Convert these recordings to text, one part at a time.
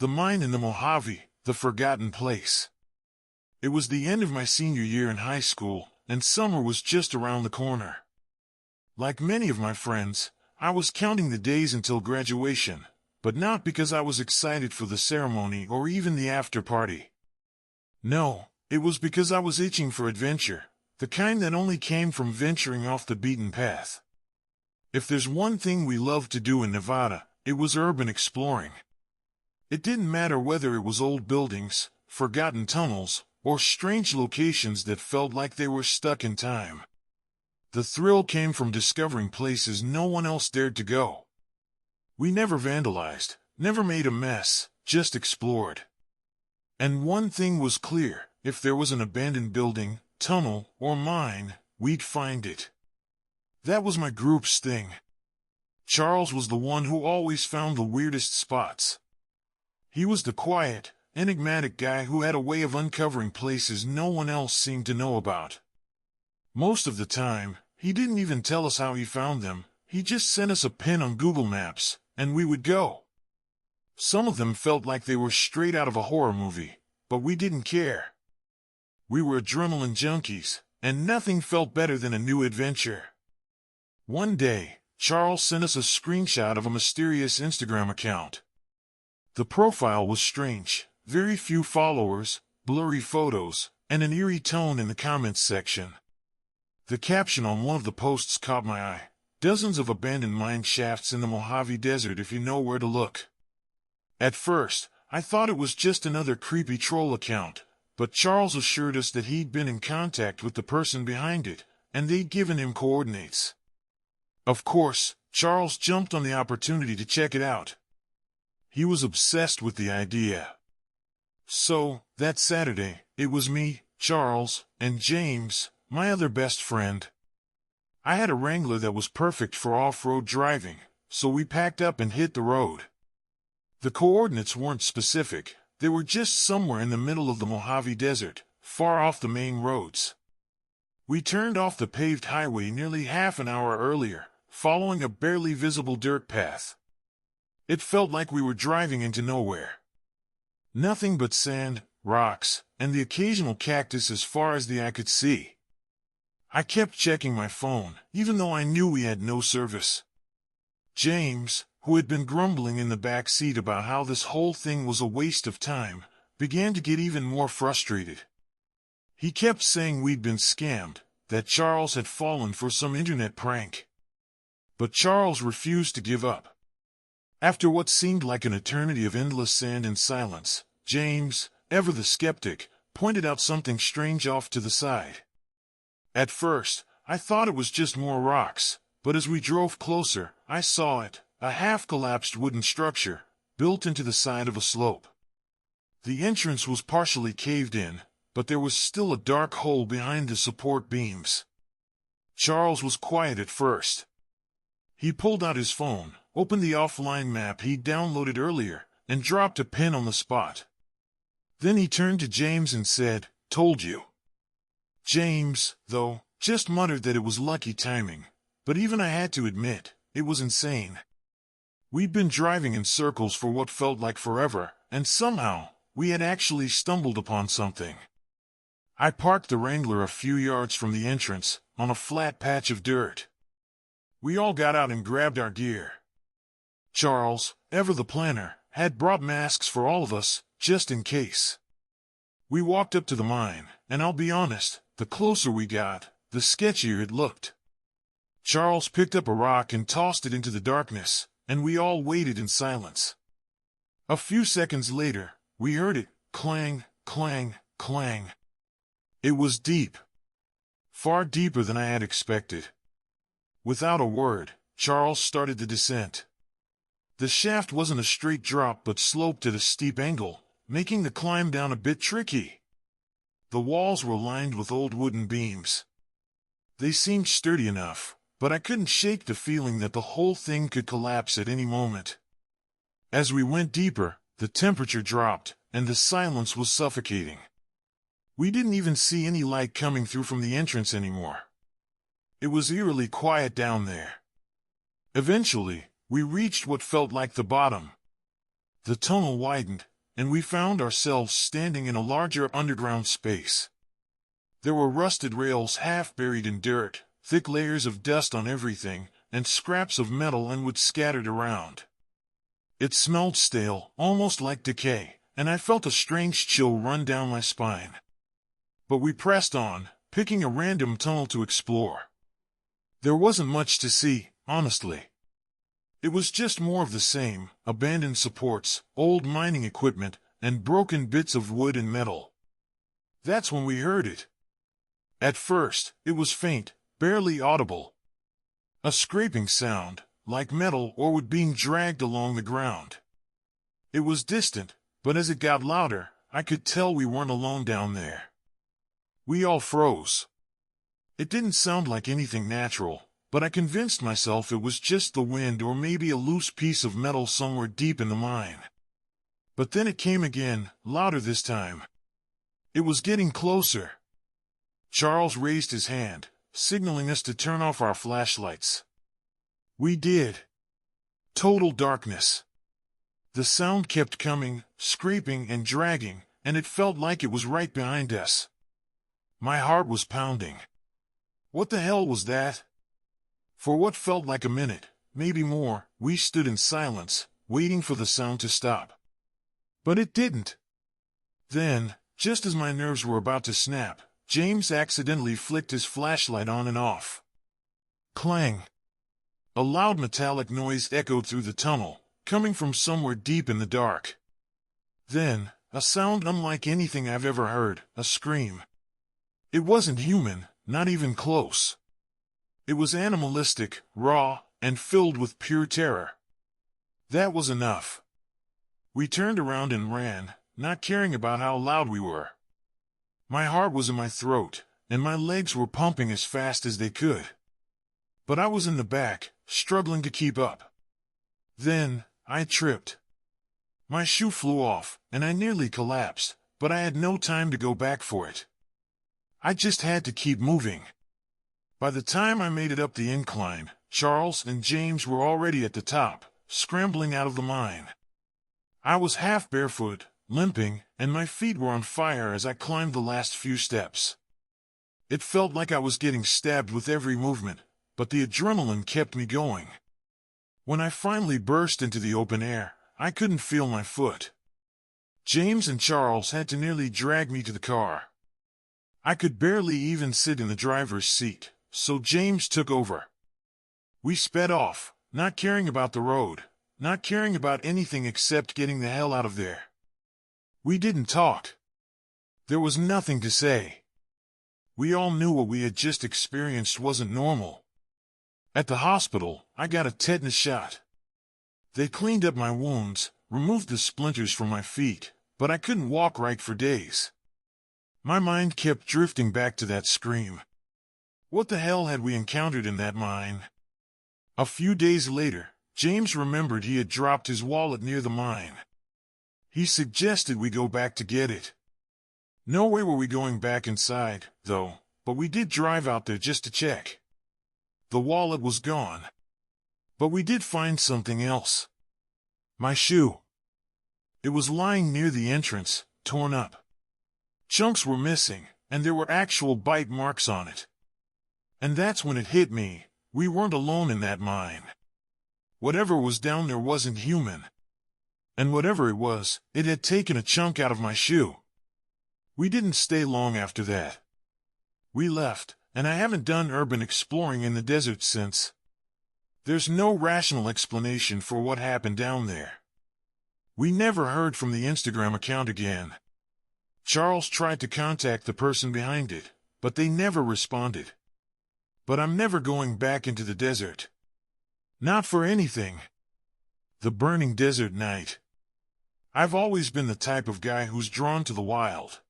The mine in the Mojave, the forgotten place. It was the end of my senior year in high school, and summer was just around the corner. Like many of my friends, I was counting the days until graduation, but not because I was excited for the ceremony or even the after party. No, it was because I was itching for adventure, the kind that only came from venturing off the beaten path. If there's one thing we loved to do in Nevada, it was urban exploring. It didn't matter whether it was old buildings, forgotten tunnels, or strange locations that felt like they were stuck in time. The thrill came from discovering places no one else dared to go. We never vandalized, never made a mess, just explored. And one thing was clear, if there was an abandoned building, tunnel, or mine, we'd find it. That was my group's thing. Charles was the one who always found the weirdest spots. He was the quiet, enigmatic guy who had a way of uncovering places no one else seemed to know about. Most of the time, he didn't even tell us how he found them, he just sent us a pin on Google Maps, and we would go. Some of them felt like they were straight out of a horror movie, but we didn't care. We were adrenaline junkies, and nothing felt better than a new adventure. One day, Charles sent us a screenshot of a mysterious Instagram account. The profile was strange, very few followers, blurry photos, and an eerie tone in the comments section. The caption on one of the posts caught my eye. Dozens of abandoned mine shafts in the Mojave Desert if you know where to look. At first, I thought it was just another creepy troll account, but Charles assured us that he'd been in contact with the person behind it, and they'd given him coordinates. Of course, Charles jumped on the opportunity to check it out. He was obsessed with the idea. So, that Saturday, it was me, Charles, and James, my other best friend. I had a Wrangler that was perfect for off-road driving, so we packed up and hit the road. The coordinates weren't specific, they were just somewhere in the middle of the Mojave Desert, far off the main roads. We turned off the paved highway nearly half an hour earlier, following a barely visible dirt path. It felt like we were driving into nowhere. Nothing but sand, rocks, and the occasional cactus as far as the eye could see. I kept checking my phone, even though I knew we had no service. James, who had been grumbling in the back seat about how this whole thing was a waste of time, began to get even more frustrated. He kept saying we'd been scammed, that Charles had fallen for some internet prank. But Charles refused to give up. After what seemed like an eternity of endless sand and silence, James, ever the skeptic, pointed out something strange off to the side. At first, I thought it was just more rocks, but as we drove closer, I saw it, a half-collapsed wooden structure, built into the side of a slope. The entrance was partially caved in, but there was still a dark hole behind the support beams. Charles was quiet at first. He pulled out his phone, opened the offline map he'd downloaded earlier, and dropped a pin on the spot. Then he turned to James and said, "Told you." James, though, just muttered that it was lucky timing, but even I had to admit, it was insane. We'd been driving in circles for what felt like forever, and somehow, we had actually stumbled upon something. I parked the Wrangler a few yards from the entrance, on a flat patch of dirt. We all got out and grabbed our gear. Charles, ever the planner, had brought masks for all of us, just in case. We walked up to the mine, and I'll be honest, the closer we got, the sketchier it looked. Charles picked up a rock and tossed it into the darkness, and we all waited in silence. A few seconds later, we heard it, clang, clang, clang. It was deep. Far deeper than I had expected. Without a word, Charles started the descent. The shaft wasn't a straight drop but sloped at a steep angle, making the climb down a bit tricky. The walls were lined with old wooden beams. They seemed sturdy enough, but I couldn't shake the feeling that the whole thing could collapse at any moment. As we went deeper, the temperature dropped, and the silence was suffocating. We didn't even see any light coming through from the entrance anymore. It was eerily quiet down there. Eventually, we reached what felt like the bottom. the tunnel widened, and we found ourselves standing in a larger underground space. There were rusted rails half buried in dirt, thick layers of dust on everything, and scraps of metal and wood scattered around. It smelled stale, almost like decay, and I felt a strange chill run down my spine. But we pressed on, picking a random tunnel to explore. There wasn't much to see, honestly. It was just more of the same, abandoned supports, old mining equipment, and broken bits of wood and metal. That's when we heard it. At first, it was faint, barely audible. A scraping sound, like metal or wood being dragged along the ground. It was distant, but as it got louder, I could tell we weren't alone down there. We all froze. It didn't sound like anything natural, but I convinced myself it was just the wind or maybe a loose piece of metal somewhere deep in the mine. But then it came again, louder this time. It was getting closer. Charles raised his hand, signaling us to turn off our flashlights. We did. Total darkness. The sound kept coming, scraping and dragging, and it felt like it was right behind us. My heart was pounding. What the hell was that? For what felt like a minute, maybe more, we stood in silence, waiting for the sound to stop. But it didn't. Then, just as my nerves were about to snap, James accidentally flicked his flashlight on and off. Clang! A loud metallic noise echoed through the tunnel, coming from somewhere deep in the dark. Then, a sound unlike anything I've ever heard, a scream. It wasn't human, not even close. It was animalistic, raw, and filled with pure terror. That was enough. We turned around and ran, not caring about how loud we were. My heart was in my throat, and my legs were pumping as fast as they could. But I was in the back, struggling to keep up. Then, I tripped. My shoe flew off, and I nearly collapsed, but I had no time to go back for it. I just had to keep moving. By the time I made it up the incline, Charles and James were already at the top, scrambling out of the mine. I was half barefoot, limping, and my feet were on fire as I climbed the last few steps. It felt like I was getting stabbed with every movement, but the adrenaline kept me going. When I finally burst into the open air, I couldn't feel my foot. James and Charles had to nearly drag me to the car. I could barely even sit in the driver's seat, so James took over. We sped off, not caring about the road, not caring about anything except getting the hell out of there. We didn't talk. There was nothing to say. We all knew what we had just experienced wasn't normal. At the hospital, I got a tetanus shot. They cleaned up my wounds, removed the splinters from my feet, but I couldn't walk right for days. My mind kept drifting back to that scream. What the hell had we encountered in that mine? A few days later, James remembered he had dropped his wallet near the mine. He suggested we go back to get it. No way were we going back inside, though, but we did drive out there just to check. The wallet was gone. But we did find something else. My shoe. It was lying near the entrance, torn up. Chunks were missing, and there were actual bite marks on it. And that's when it hit me, we weren't alone in that mine. Whatever was down there wasn't human. And whatever it was, it had taken a chunk out of my shoe. We didn't stay long after that. We left, and I haven't done urban exploring in the desert since. There's no rational explanation for what happened down there. We never heard from the Instagram account again. Charles tried to contact the person behind it, but they never responded. But I'm never going back into the desert. Not for anything. The burning desert night. I've always been the type of guy who's drawn to the wild.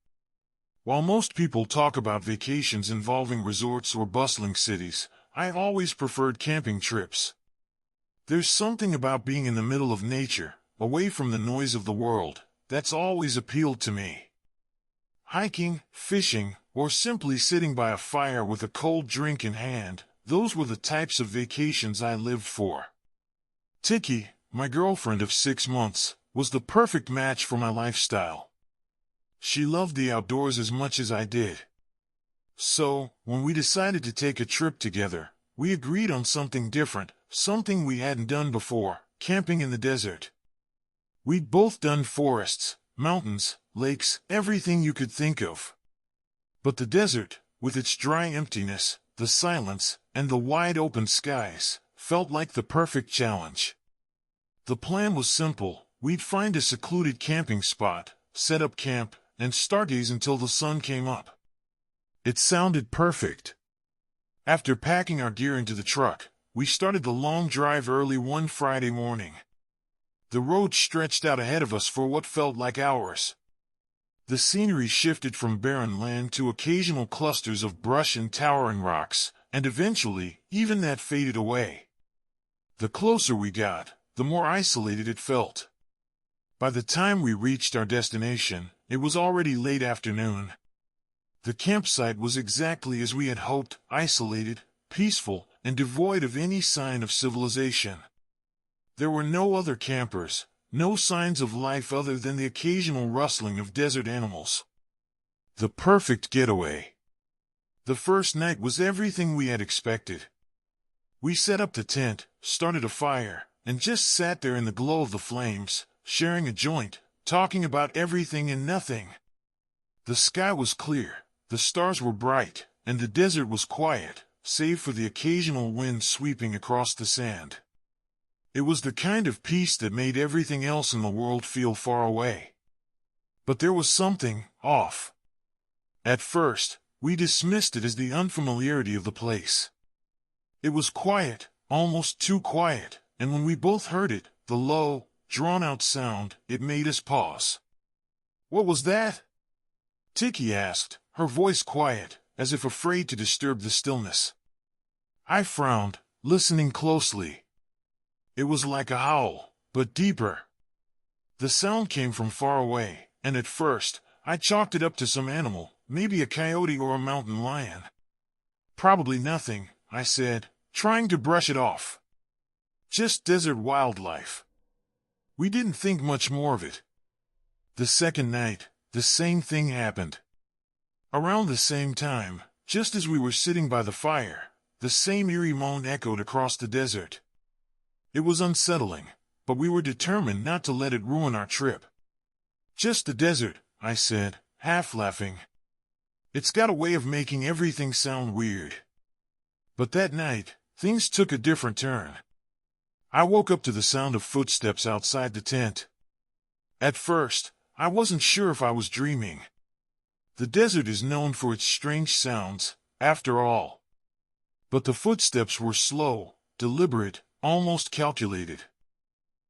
While most people talk about vacations involving resorts or bustling cities, I always preferred camping trips. There's something about being in the middle of nature, away from the noise of the world, that's always appealed to me. Hiking, fishing, or simply sitting by a fire with a cold drink in hand, those were the types of vacations I lived for. Tiki, my girlfriend of 6 months, was the perfect match for my lifestyle. She loved the outdoors as much as I did. So, when we decided to take a trip together, we agreed on something different, something we hadn't done before: camping in the desert. We'd both done forests, mountains, lakes, everything you could think of. But the desert, with its dry emptiness, the silence, and the wide open skies, felt like the perfect challenge. The plan was simple: we'd find a secluded camping spot, set up camp, and stargaze until the sun came up. It sounded perfect. After packing our gear into the truck, we started the long drive early one Friday morning. The road stretched out ahead of us for what felt like hours. The scenery shifted from barren land to occasional clusters of brush and towering rocks, and eventually, even that faded away. The closer we got, the more isolated it felt. By the time we reached our destination, it was already late afternoon. The campsite was exactly as we had hoped: isolated, peaceful, and devoid of any sign of civilization. There were no other campers, no signs of life other than the occasional rustling of desert animals. The perfect getaway. The first night was everything we had expected. We set up the tent, started a fire, and just sat there in the glow of the flames, sharing a joint, talking about everything and nothing. The sky was clear, the stars were bright, and the desert was quiet, save for the occasional wind sweeping across the sand. It was the kind of peace that made everything else in the world feel far away. But there was something off. At first, we dismissed it as the unfamiliarity of the place. It was quiet, almost too quiet, and when we both heard it, the low, drawn-out sound, it made us pause. "What was that?" Tiki asked, her voice quiet, as if afraid to disturb the stillness. I frowned, listening closely. It was like a howl, but deeper. The sound came from far away, and at first, I chalked it up to some animal, maybe a coyote or a mountain lion. "Probably nothing," I said, trying to brush it off. "Just desert wildlife." We didn't think much more of it. The second night, the same thing happened. Around the same time, just as we were sitting by the fire, the same eerie moan echoed across the desert. It was unsettling, but we were determined not to let it ruin our trip. "Just the desert," I said, half laughing. "It's got a way of making everything sound weird." But that night, things took a different turn. I woke up to the sound of footsteps outside the tent. At first, I wasn't sure if I was dreaming. The desert is known for its strange sounds, after all. But the footsteps were slow, deliberate, almost calculated.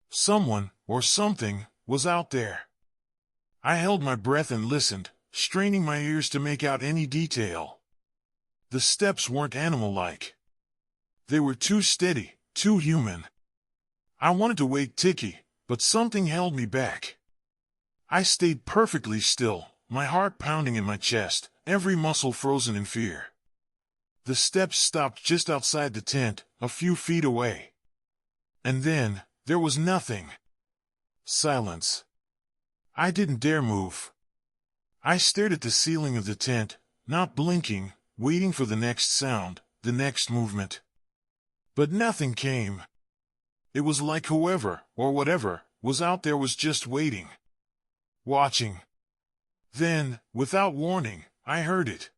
Someone, or something, was out there. I held my breath and listened, straining my ears to make out any detail. The steps weren't animal-like. They were too steady, too human. I wanted to wake Tiki, but something held me back. I stayed perfectly still, my heart pounding in my chest, every muscle frozen in fear. The steps stopped just outside the tent, a few feet away. And then, there was nothing. Silence. I didn't dare move. I stared at the ceiling of the tent, not blinking, waiting for the next sound, the next movement. But nothing came. It was like whoever, or whatever, was out there was just waiting. Watching. Then, without warning, I heard it.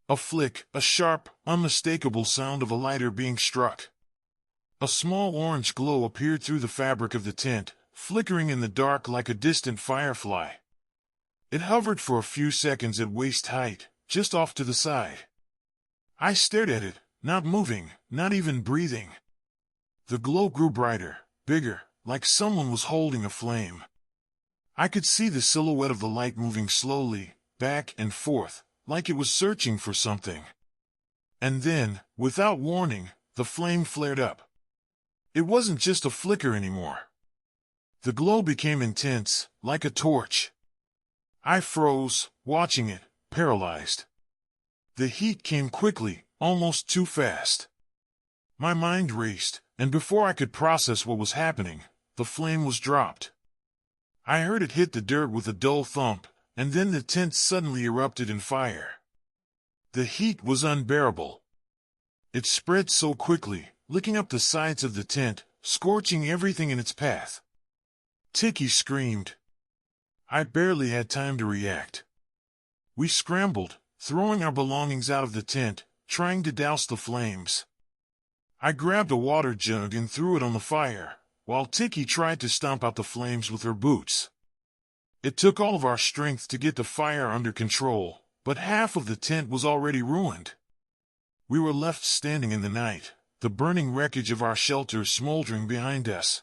A flick, a sharp, unmistakable sound of a lighter being struck. A small orange glow appeared through the fabric of the tent, flickering in the dark like a distant firefly. It hovered for a few seconds at waist height, just off to the side. I stared at it, not moving, not even breathing. The glow grew brighter, bigger, like someone was holding a flame. I could see the silhouette of the light moving slowly, back and forth, like it was searching for something. And then, without warning, the flame flared up. It wasn't just a flicker anymore. The glow became intense, like a torch. I froze, watching it, paralyzed. The heat came quickly, almost too fast. My mind raced, and before I could process what was happening, the flame was dropped. I heard it hit the dirt with a dull thump, and then the tent suddenly erupted in fire. The heat was unbearable. It spread so quickly, licking up the sides of the tent, scorching everything in its path. Tiki screamed. I barely had time to react. We scrambled, throwing our belongings out of the tent, trying to douse the flames. I grabbed a water jug and threw it on the fire, while Tiki tried to stomp out the flames with her boots. It took all of our strength to get the fire under control, but half of the tent was already ruined. We were left standing in the night, the burning wreckage of our shelter smoldering behind us.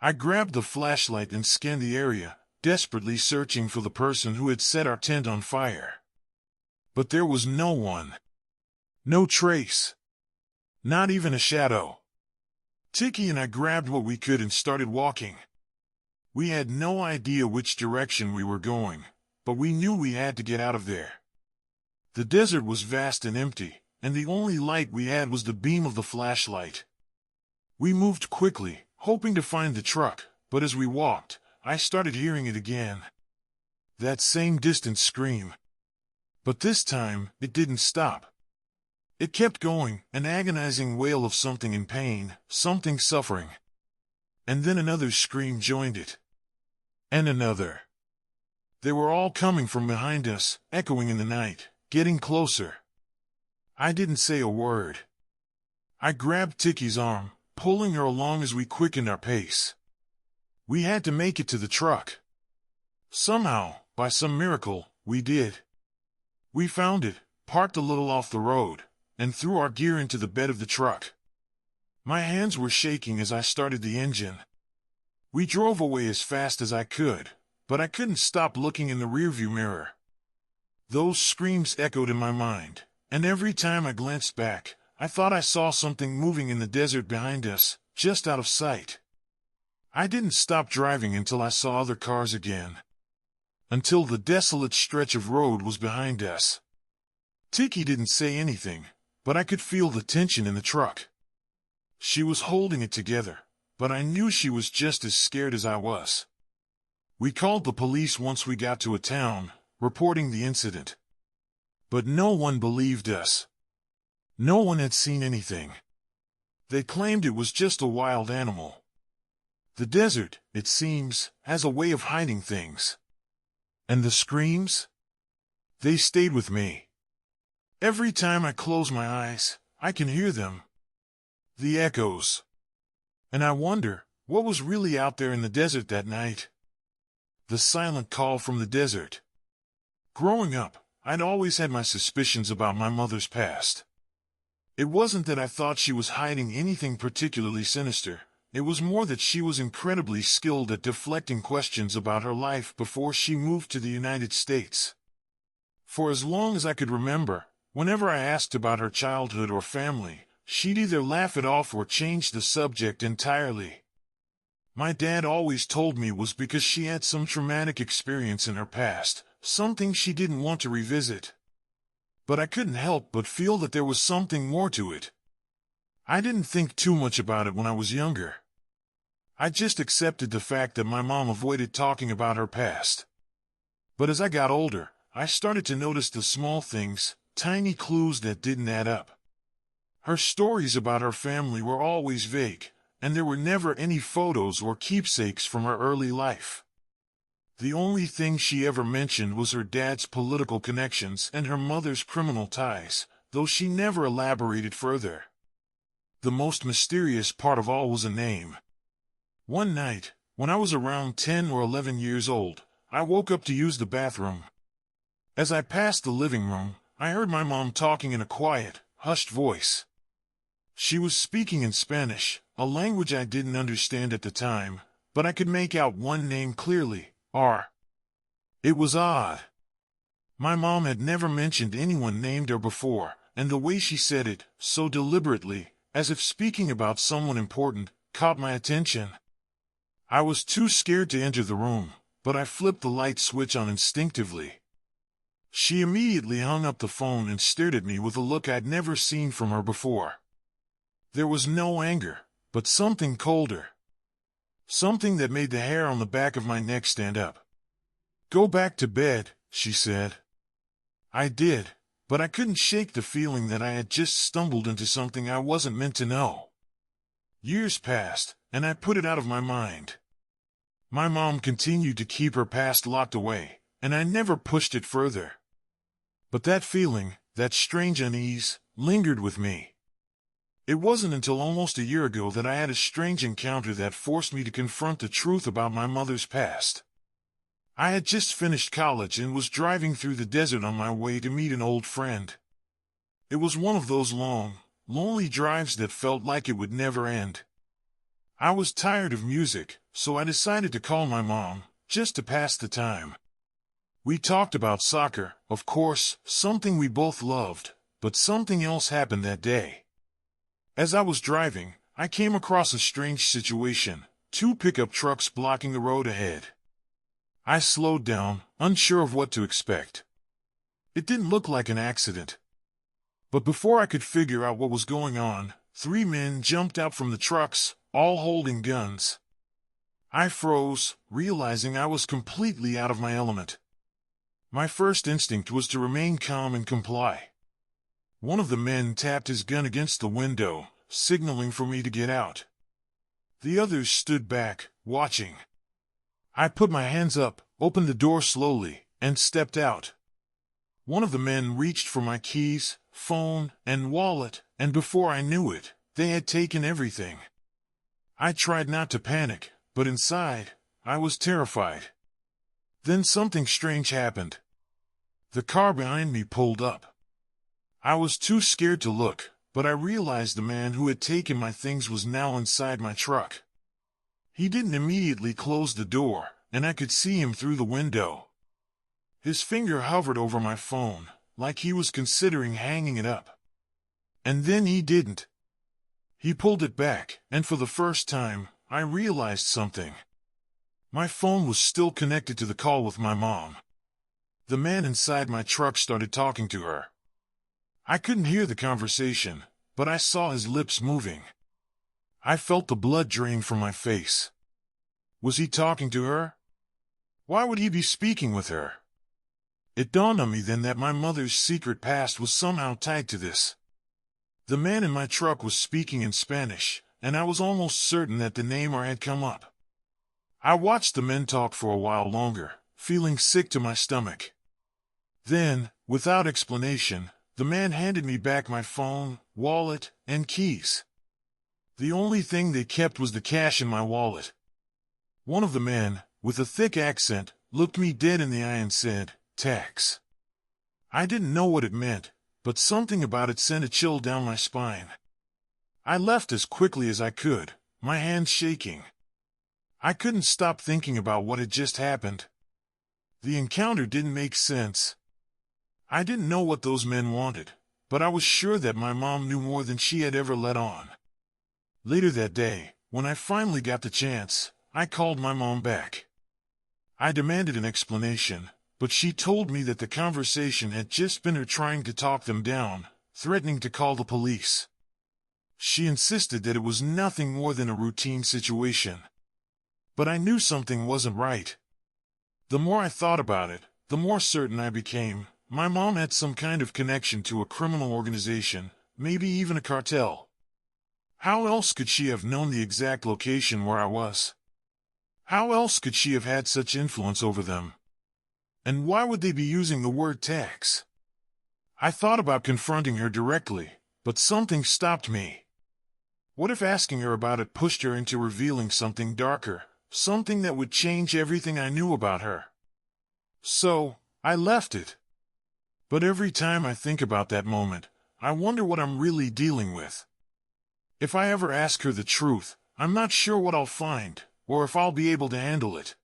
I grabbed the flashlight and scanned the area, desperately searching for the person who had set our tent on fire. But there was no one. No trace. Not even a shadow. Tiki and I grabbed what we could and started walking. We had no idea which direction we were going, but we knew we had to get out of there. The desert was vast and empty, and the only light we had was the beam of the flashlight. We moved quickly, hoping to find the truck, but as we walked, I started hearing it again. That same distant scream. But this time, it didn't stop. It kept going, an agonizing wail of something in pain, something suffering. And then another scream joined it. And another. They were all coming from behind us, echoing in the night, getting closer. I didn't say a word. I grabbed Tiki's arm, pulling her along as we quickened our pace. We had to make it to the truck. Somehow, by some miracle, we did. We found it, parked a little off the road, and threw our gear into the bed of the truck. My hands were shaking as I started the engine. We drove away as fast as I could, but I couldn't stop looking in the rearview mirror. Those screams echoed in my mind, and every time I glanced back, I thought I saw something moving in the desert behind us, just out of sight. I didn't stop driving until I saw other cars again. Until the desolate stretch of road was behind us. Tiki didn't say anything, but I could feel the tension in the truck. She was holding it together, but I knew she was just as scared as I was. We called the police once we got to a town, reporting the incident. But no one believed us. No one had seen anything. They claimed it was just a wild animal. The desert, it seems, has a way of hiding things. And the screams? They stayed with me. Every time I close my eyes, I can hear them. The echoes. And I wonder, what was really out there in the desert that night? The silent call from the desert. Growing up, I'd always had my suspicions about my mother's past. It wasn't that I thought she was hiding anything particularly sinister. It was more that she was incredibly skilled at deflecting questions about her life before she moved to the United States. For as long as I could remember, whenever I asked about her childhood or family, she'd either laugh it off or change the subject entirely. My dad always told me it was because she had some traumatic experience in her past, something she didn't want to revisit. But I couldn't help but feel that there was something more to it. I didn't think too much about it when I was younger. I just accepted the fact that my mom avoided talking about her past. But as I got older, I started to notice the small things, tiny clues that didn't add up. Her stories about her family were always vague, and there were never any photos or keepsakes from her early life. The only thing she ever mentioned was her dad's political connections and her mother's criminal ties, though she never elaborated further. The most mysterious part of all was a name. One night, when I was around 10 or 11 years old, I woke up to use the bathroom. As I passed the living room, I heard my mom talking in a quiet, hushed voice. She was speaking in Spanish, a language I didn't understand at the time, but I could make out one name clearly, R. It was odd. My mom had never mentioned anyone named her before, and the way she said it, so deliberately, as if speaking about someone important, caught my attention. I was too scared to enter the room, but I flipped the light switch on instinctively. She immediately hung up the phone and stared at me with a look I'd never seen from her before. There was no anger, but something colder. something that made the hair on the back of my neck stand up. "Go back to bed," she said. I did, but I couldn't shake the feeling that I had just stumbled into something I wasn't meant to know. Years passed, and I put it out of my mind. My mom continued to keep her past locked away, and I never pushed it further. But that feeling, that strange unease, lingered with me. It wasn't until almost a year ago that I had a strange encounter that forced me to confront the truth about my mother's past. I had just finished college and was driving through the desert on my way to meet an old friend. It was one of those long, lonely drives that felt like it would never end. I was tired of music, so I decided to call my mom, just to pass the time. We talked about soccer, of course, something we both loved, but something else happened that day. As I was driving, I came across a strange situation, 2 pickup trucks blocking the road ahead. I slowed down, unsure of what to expect. It didn't look like an accident. But before I could figure out what was going on, 3 men jumped out from the trucks, all holding guns. I froze, realizing I was completely out of my element. My first instinct was to remain calm and comply. One of the men tapped his gun against the window, signaling for me to get out. The others stood back, watching. I put my hands up, opened the door slowly, and stepped out. One of the men reached for my keys, phone, and wallet, and before I knew it, they had taken everything. I tried not to panic, but inside, I was terrified. Then something strange happened. The car behind me pulled up. I was too scared to look, but I realized the man who had taken my things was now inside my truck. He didn't immediately close the door, and I could see him through the window. His finger hovered over my phone, like he was considering hanging it up. And then he didn't. He pulled it back, and for the first time, I realized something. My phone was still connected to the call with my mom. The man inside my truck started talking to her. I couldn't hear the conversation, but I saw his lips moving. I felt the blood drain from my face. Was he talking to her? Why would he be speaking with her? It dawned on me then that my mother's secret past was somehow tied to this. The man in my truck was speaking in Spanish, and I was almost certain that the name had come up. I watched the men talk for a while longer, feeling sick to my stomach. Then, without explanation, the man handed me back my phone, wallet, and keys. The only thing they kept was the cash in my wallet. One of the men, with a thick accent, looked me dead in the eye and said, "Tax." I didn't know what it meant, but something about it sent a chill down my spine. I left as quickly as I could, my hands shaking. I couldn't stop thinking about what had just happened. The encounter didn't make sense. I didn't know what those men wanted, but I was sure that my mom knew more than she had ever let on. Later that day, when I finally got the chance, I called my mom back. I demanded an explanation, but she told me that the conversation had just been her trying to talk them down, threatening to call the police. She insisted that it was nothing more than a routine situation. But I knew something wasn't right. The more I thought about it, the more certain I became. My mom had some kind of connection to a criminal organization, maybe even a cartel. How else could she have known the exact location where I was? How else could she have had such influence over them? And why would they be using the word tax? I thought about confronting her directly, but something stopped me. What if asking her about it pushed her into revealing something darker, something that would change everything I knew about her? So, I left it. But every time I think about that moment, I wonder what I'm really dealing with. If I ever ask her the truth, I'm not sure what I'll find, or if I'll be able to handle it.